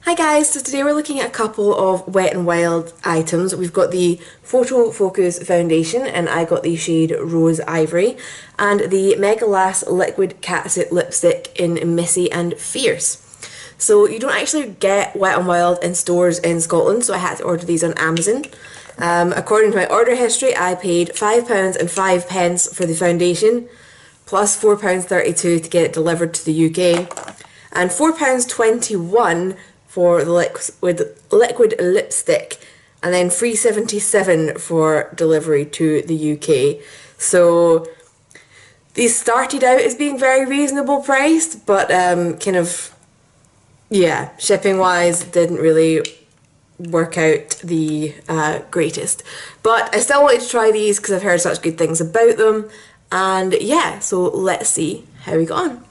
Hi guys, so today we're looking at a couple of Wet n Wild items. We've got the Photofocus foundation and I got the shade Rose Ivory, and the Mega Lash Liquid Catsuit lipstick in Missy and Fierce. So you don't actually get Wet n Wild in stores in Scotland, so I had to order these on Amazon. According to my order history, I paid £5 and 5 pence for the foundation, plus £4.32 to get it delivered to the UK, and £4.21 for the liquid lipstick, and then £3.77 for delivery to the UK. So these started out as being very reasonable priced, but kind of, yeah, shipping wise didn't really work out the greatest. But I still wanted to try these because I've heard such good things about them, and yeah, so let's see how we got on.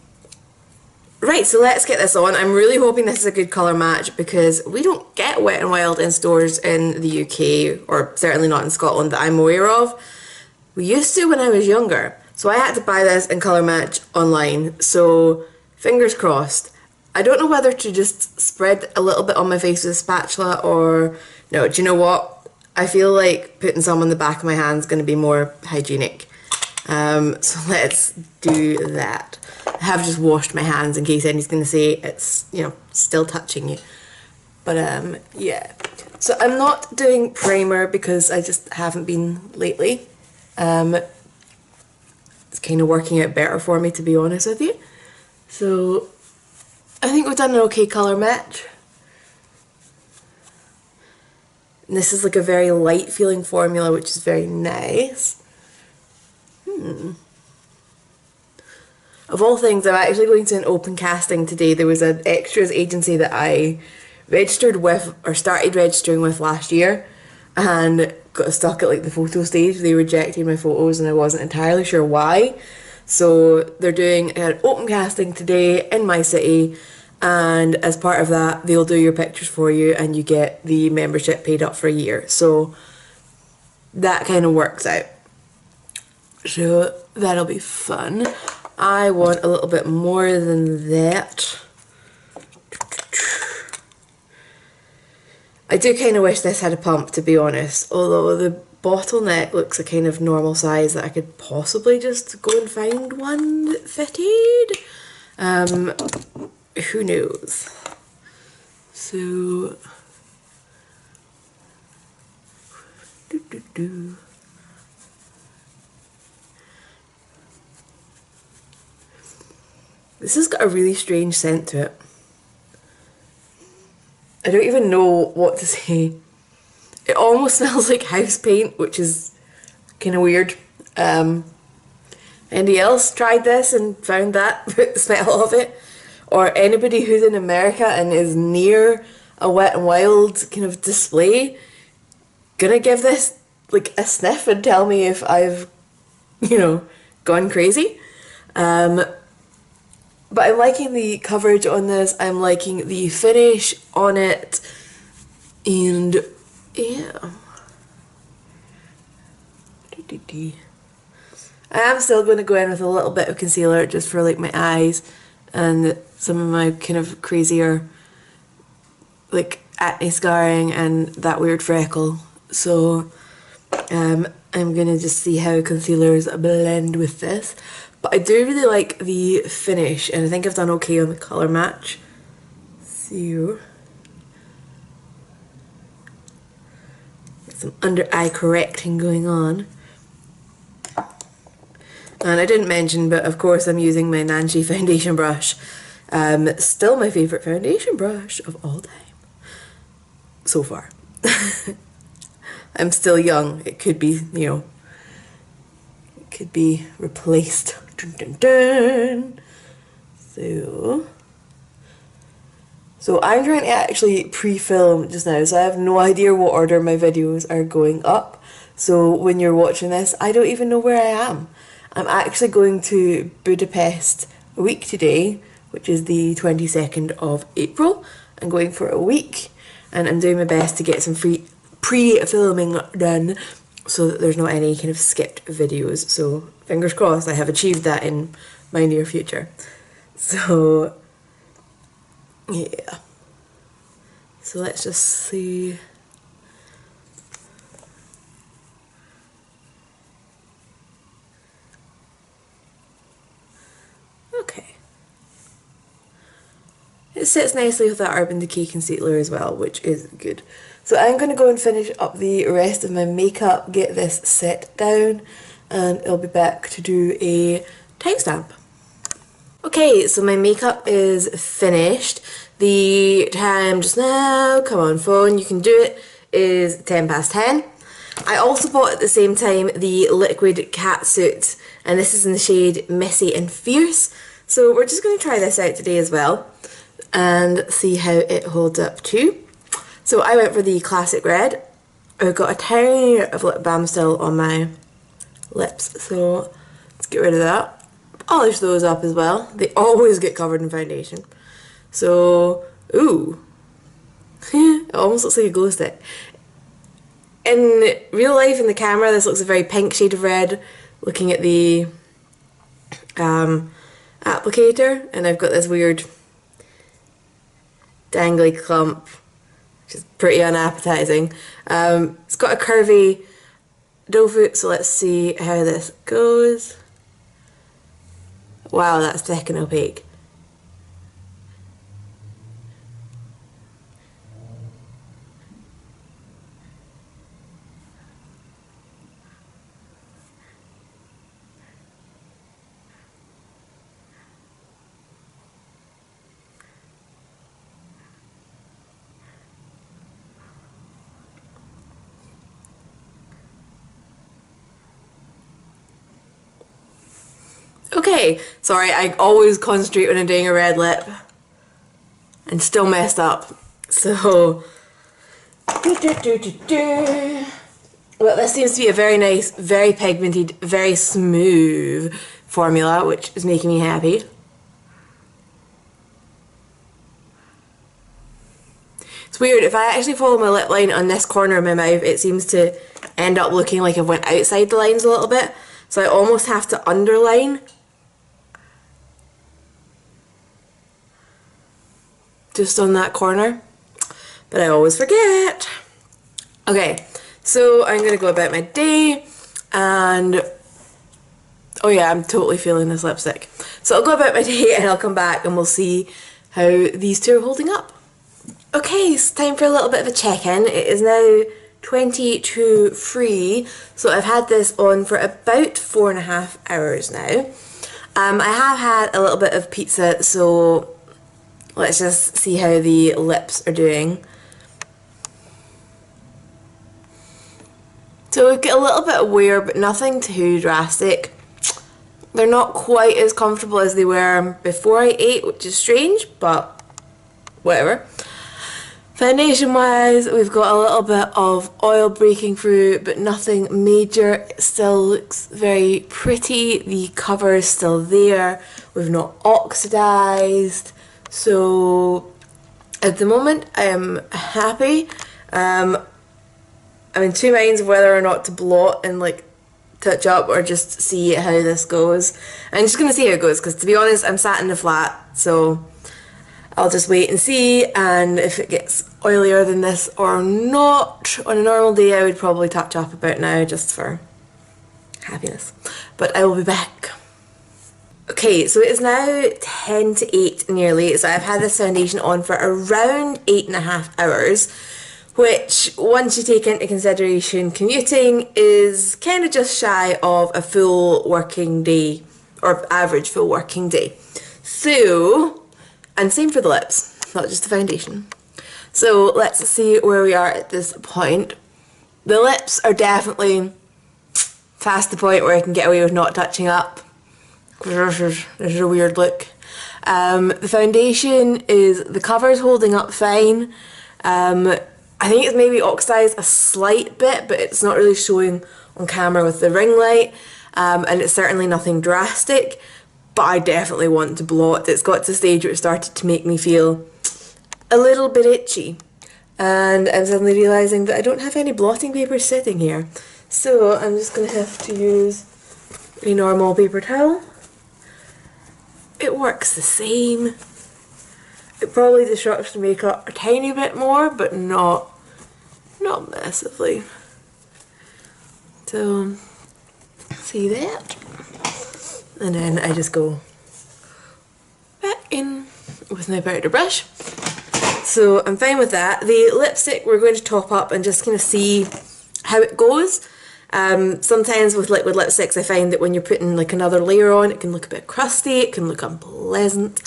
Right, so let's get this on. I'm really hoping this is a good colour match because we don't get Wet n Wild in stores in the UK, or certainly not in Scotland that I'm aware of. We used to when I was younger, so I had to buy this in colour match online, so fingers crossed. I don't know whether to just spread a little bit on my face with a spatula or... No, do you know what? I feel like putting some on the back of my hand is going to be more hygienic. So let's do that. I have just washed my hands in case anybody's going to say it's, you know, still touching you. But yeah. So I'm not doing primer because I just haven't been lately. It's kind of working out better for me, to be honest with you. So I think we've done an okay colour match. And this is like a very light feeling formula, which is very nice. Of all things, I'm actually going to an open casting today. There was an extras agency that I registered with, or started registering with last year, and got stuck at like the photo stage. They rejected my photos and I wasn't entirely sure why. So they're doing an open casting today in my city, and as part of that they'll do your pictures for you and you get the membership paid up for a year. So that kind of works out. So that'll be fun. I want a little bit more than that. I do kind of wish this had a pump, to be honest, although the bottleneck looks a kind of normal size that I could possibly just go and find one that fitted. Who knows? So... This has got a really strange scent to it. I don't even know what to say. It almost smells like house paint, which is kind of weird. Anybody else tried this and found that, the smell of it? Or anybody who's in America and is near a Wet n Wild kind of display, gonna give this like a sniff and tell me if I've, you know, gone crazy. But I'm liking the coverage on this, I'm liking the finish on it, and yeah. I am still going to go in with a little bit of concealer just for like my eyes and some of my kind of crazier like acne scarring and that weird freckle. So I'm going to just see how concealers blend with this. But I do really like the finish, and I think I've done okay on the colour match. So, some under eye correcting going on. And I didn't mention, but of course I'm using my Nancy foundation brush. Still my favourite foundation brush of all time. So far. I'm still young. It could be, you know, it could be replaced. Dun, dun, dun. So I'm trying to actually pre-film just now, so I have no idea what order my videos are going up. So when you're watching this, I don't even know where I am. I'm actually going to Budapest a week today, which is the 22nd of April. I'm going for a week, and I'm doing my best to get some free pre-filming done so that there's not any kind of skipped videos. So fingers crossed I have achieved that in my near future. So yeah. So let's just see. Okay. It sits nicely with that Urban Decay concealer as well, which is good. So I'm going to go and finish up the rest of my makeup, get this set down, and I'll be back to do a timestamp. Okay, so my makeup is finished. The time just now, come on phone, you can do it, is 10 past 10. I also bought at the same time the liquid Catsuit, and this is in the shade Messy and Fierce. So we're just going to try this out today as well and see how it holds up too. So I went for the classic red. I've got a tiny bit of lip balm still on my lips, so let's get rid of that. Polish those up as well. They always get covered in foundation. So, ooh, it almost looks like a glow stick. In real life, in the camera, this looks a very pink shade of red. Looking at the applicator, and I've got this weird dangly clump, which is pretty unappetizing. It's got a curvy doe foot, so let's see how this goes. Wow, that's thick and opaque. Okay, sorry, I always concentrate when I'm doing a red lip and still messed up. So, well, this seems to be a very nice, very pigmented, very smooth formula, which is making me happy. It's weird, if I actually follow my lip line on this corner of my mouth, it seems to end up looking like I've went outside the lines a little bit. So I almost have to underline just on that corner, but I always forget. Okay, so I'm gonna go about my day, and oh yeah, I'm totally feeling this lipstick. So I'll go about my day and I'll come back and we'll see how these two are holding up. Okay, it's time for a little bit of a check-in. It is now 20 to 3, so I've had this on for about 4.5 hours now. I have had a little bit of pizza, so let's just see how the lips are doing. So we've got a little bit of wear, but nothing too drastic. They're not quite as comfortable as they were before I ate, which is strange, but whatever. Foundation wise, we've got a little bit of oil breaking through, but nothing major. It still looks very pretty. The cover is still there. We've not oxidized. So at the moment I am happy. I'm in two minds of whether or not to blot and like touch up or just see how this goes. I'm just going to see how it goes, because to be honest, I'm sat in the flat, so I'll just wait and see, and if it gets oilier than this or not. On a normal day I would probably touch up about now just for happiness, but I will be back. Okay, so it is now 10 to 8 nearly, so I've had this foundation on for around 8.5 hours, which, once you take into consideration commuting, is kind of just shy of a full working day, or average full working day. So, and same for the lips, not just the foundation. So let's see where we are at this point. The lips are definitely past the point where I can get away with not touching up. This is a weird look. The foundation the cover's holding up fine. I think it's maybe oxidized a slight bit, but it's not really showing on camera with the ring light. And it's certainly nothing drastic, but I definitely want to blot. It's got to the stage where it started to make me feel a little bit itchy. And I'm suddenly realising that I don't have any blotting paper sitting here. So I'm just going to have to use a normal paper towel. It works the same. It probably disrupts the makeup a tiny bit more, but not massively. So, see that? And then I just go back in with my powder brush. So I'm fine with that. The lipstick we're going to top up and just kind of see how it goes. Sometimes with liquid lipsticks I find that when you're putting like another layer on, it can look a bit crusty, it can look unpleasant,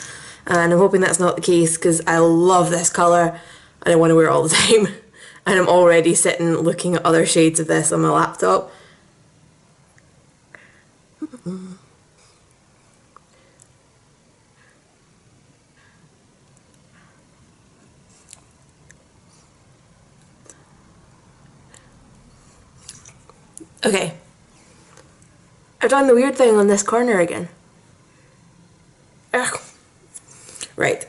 and I'm hoping that's not the case because I love this colour and I want to wear it all the time. And I'm already sitting looking at other shades of this on my laptop. Okay, I've done the weird thing on this corner again. Ugh. Right,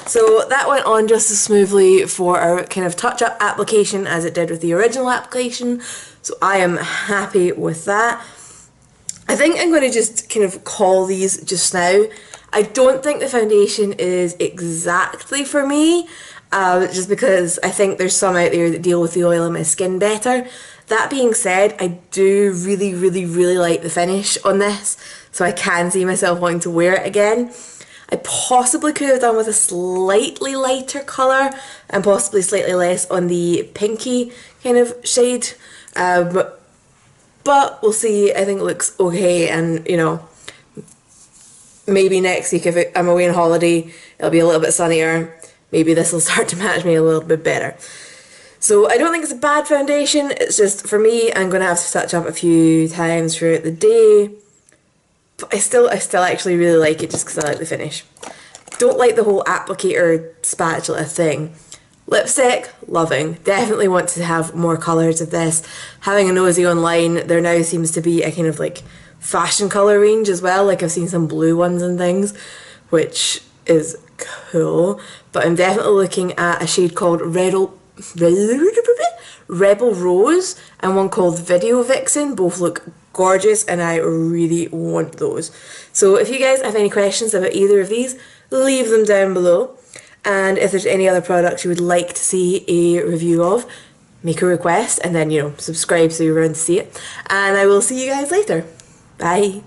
so that went on just as smoothly for our kind of touch-up application as it did with the original application, so I am happy with that. I think I'm going to just kind of call these just now. I don't think the foundation is exactly for me, just because I think there's some out there that deal with the oil in my skin better. That being said, I do really like the finish on this, so I can see myself wanting to wear it again. I possibly could have done with a slightly lighter colour and possibly slightly less on the pinky kind of shade, but we'll see. I think it looks okay, and you know, maybe next week if I'm away on holiday it'll be a little bit sunnier, maybe this will start to match me a little bit better. So I don't think it's a bad foundation, it's just for me I'm going to have to touch up a few times throughout the day. But I still actually really like it just because I like the finish. Don't like the whole applicator spatula thing. Lipstick, loving. Definitely want to have more colours of this. Having a nosy online, there now seems to be a kind of like fashion colour range as well. Like I've seen some blue ones and things, which is cool. But I'm definitely looking at a shade called Rebel Rose and one called Video Vixen. Both look gorgeous and I really want those. So if you guys have any questions about either of these, leave them down below. And if there's any other products you would like to see a review of, make a request and then, you know, subscribe so you're around to see it. And I will see you guys later. Bye.